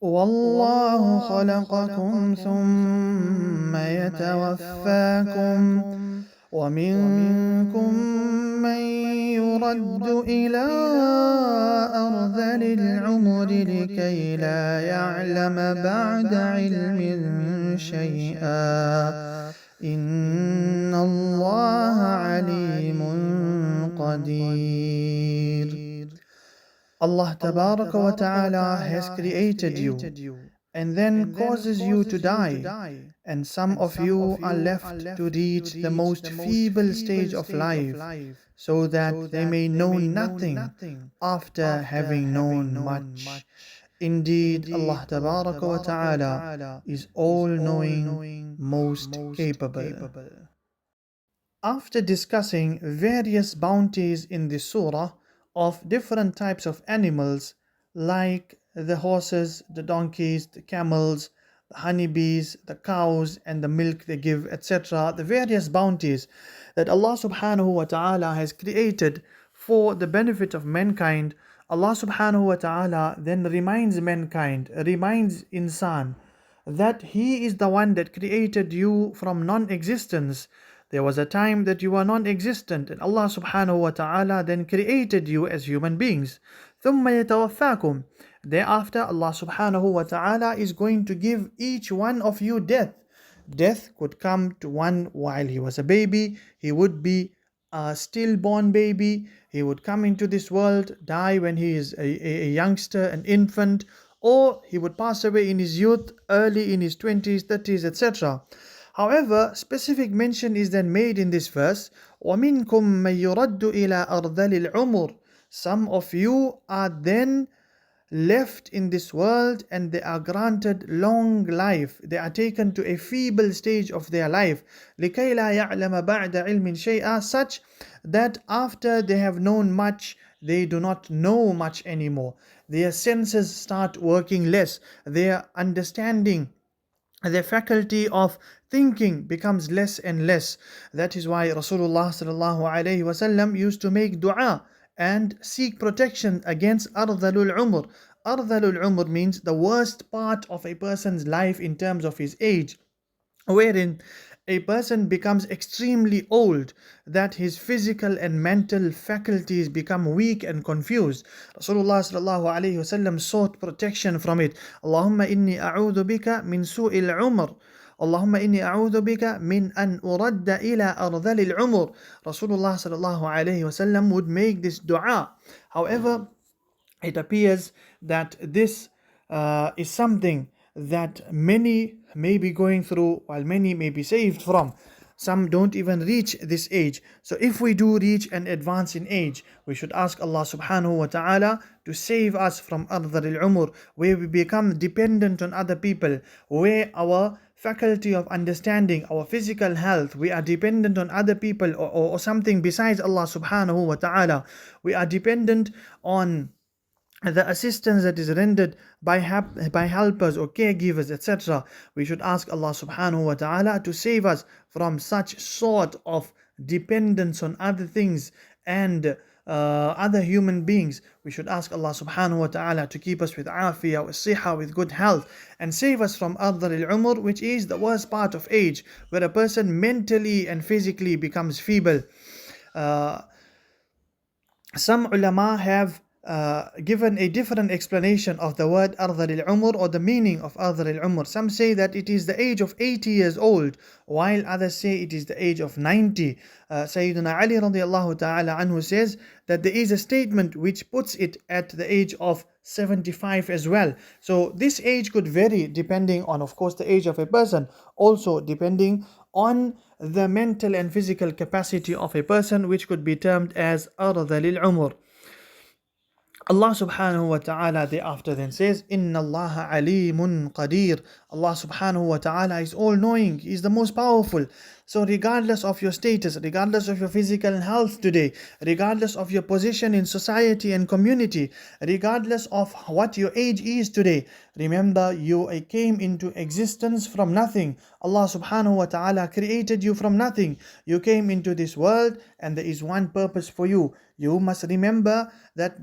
والله خلقكم ثم يتوفاكم ومنكم من يرد إلى أرذل العمر لكي لا يعلم بعد علم شيئا إن الله عليم قدير. Allah Tabaraka wa Ta'ala has created you and then causes you to die, and some of you are left to reach the most feeble stage of life, so that they may know nothing after having known much. Indeed, Allah Tabaraka wa Ta'ala is all knowing, most capable. After discussing various bounties in the surah of different types of animals like the horses, the donkeys, the camels, the honeybees, the cows, and the milk they give, etc., the various bounties that Allah subhanahu wa ta'ala has created for the benefit of mankind, Allah subhanahu wa ta'ala then reminds mankind, reminds insan, that He is the one that created you from non-existence. There was a time that you were non-existent, and Allah subhanahu wa ta'ala then created you as human beings. ثُمَّ يَتَوَفَّاكُمْ. Thereafter, Allah subhanahu wa ta'ala is going to give each one of you death. Death could come to one while he was a baby. He would be a stillborn baby. He would come into this world, die when he is a youngster, an infant, or he would pass away in his youth, early in his 20s, 30s, etc. However, specific mention is then made in this verse, وَمِنْكُمْ مَنْ يُرَدُّ إِلَىٰ أَرْذَلِ الْعُمُرِ. Some of you are then left in this world and they are granted long life. They are taken to a feeble stage of their life. لِكَيْ لَا يَعْلَمَ بَعْدَ عِلْمٍ شَيْئًا. Such that after they have known much, they do not know much anymore. Their senses start working less. Their understanding, their faculty of thinking becomes less and less. That is why Rasulullah sallallahu alaihi wasallam used to make dua and seek protection against ardhalul umr. Ardhalul umr means the worst part of a person's life in terms of his age, wherein a person becomes extremely old, that his physical and mental faculties become weak and confused. Rasulullah sallallahu alaihi wasallam sought protection from it. Allahumma inni a'udhu bika min su'il umr. Allahumma inni a'udhu bika min an uradda ila ardhalil umr. Rasulullah sallallahu alaihi wasallam would make this dua. However, it appears that this is something that many may be going through, while many may be saved from. Some don't even reach this age. So if we do reach and advance in age, we should ask Allah subhanahu wa ta'ala to save us from ardhar al-umur, where we become dependent on other people, where our faculty of understanding, our physical health, we are dependent on other people or something besides Allah subhanahu wa ta'ala. We are dependent on the assistance that is rendered by helpers or caregivers, etc. We should ask Allah subhanahu wa ta'ala to save us from such sort of dependence on other things and other human beings. We should ask Allah subhanahu wa ta'ala to keep us with afiyah, with siha, with good health, and save us from ardhar al-umr, which is the worst part of age, where a person mentally and physically becomes feeble. Some ulama have given a different explanation of the word ardhar al-umr, or the meaning of ardhar al-umr. Some say that it is the age of 80 years old, while others say it is the age of 90. Sayyidina Ali radiallahu ta'ala anhu says that there is a statement which puts it at the age of 75 as well. So this age could vary depending on, of course, the age of a person, also depending on the mental and physical capacity of a person, which could be termed as ardhar al-umr. Allah subhanahu wa ta'ala thereafter then says, Inna Allah alimun qadir. Allah subhanahu wa ta'ala is all knowing, He is the most powerful. So regardless of your status, regardless of your physical health today, regardless of your position in society and community, regardless of what your age is today, remember you came into existence from nothing. Allah subhanahu wa ta'ala created you from nothing. You came into this world and there is one purpose for you. You must remember that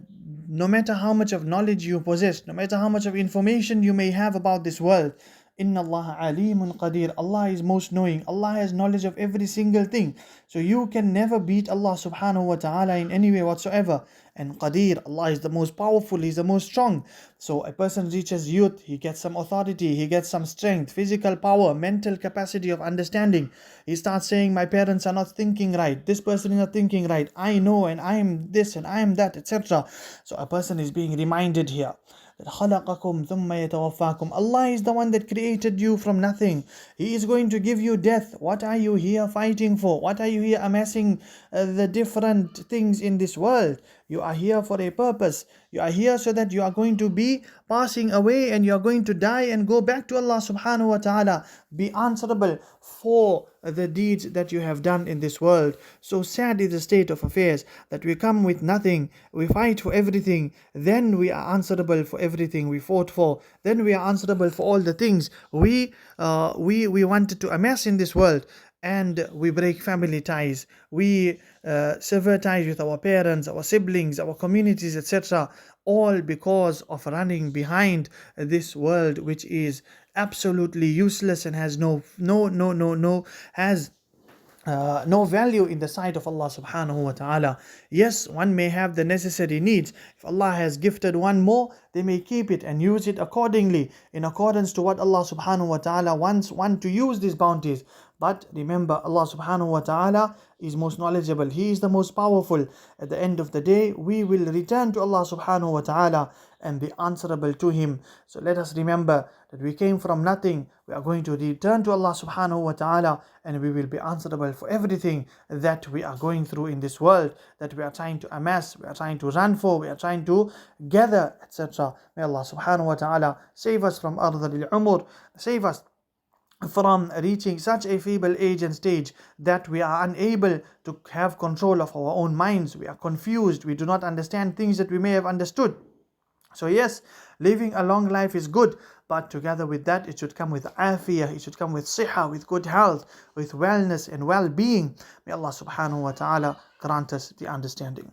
no matter how much of knowledge you possess, no matter how much of information you may have about this world, Inna Allah alimun qadir. Allah is most knowing. Allah has knowledge of every single thing. So you can never beat Allah subhanahu wa ta'ala in any way whatsoever. And qadir, Allah is the most powerful, He's the most strong. So a person reaches youth, he gets some authority, he gets some strength, physical power, mental capacity of understanding. He starts saying, my parents are not thinking right, this person is not thinking right, I know and I am this and I am that, etc. So a person is being reminded here that خَلَقَكُمْ ثُمَّ يَتَوَفَّاكُمْ. Allah is the one that created you from nothing. He is going to give you death. What are you here fighting for? What are you here amassing the different things in this world? You are here for a purpose. You are here so that you are going to be passing away and you are going to die and go back to Allah subhanahu wa ta'ala. Be answerable for the deeds that you have done in this world. So sad is the state of affairs that we come with nothing, we fight for everything, then we are answerable for everything we fought for, then we are answerable for all the things we wanted to amass in this world. And we break family ties, we sever ties with our parents, our siblings, our communities, etc. All because of running behind this world, which is absolutely useless and has no value in the sight of Allah subhanahu wa ta'ala. Yes, one may have the necessary needs. If Allah has gifted one more, they may keep it and use it accordingly, in accordance to what Allah subhanahu wa ta'ala wants one to use these bounties. But remember, Allah subhanahu wa ta'ala is most knowledgeable. He is the most powerful. At the end of the day, we will return to Allah subhanahu wa ta'ala and be answerable to Him. So let us remember that we came from nothing. We are going to return to Allah subhanahu wa ta'ala and we will be answerable for everything that we are going through in this world, that we are trying to amass, we are trying to run for, we are trying to gather, etc. May Allah subhanahu wa ta'ala save us from ardhal al-umur, save us from reaching such a feeble age and stage that we are unable to have control of our own minds. We are confused, we do not understand things that we may have understood. So yes, living a long life is good, but together with that, it should come with afiyah, it should come with siha, with good health, with wellness and well-being. May Allah subhanahu wa ta'ala grant us the understanding.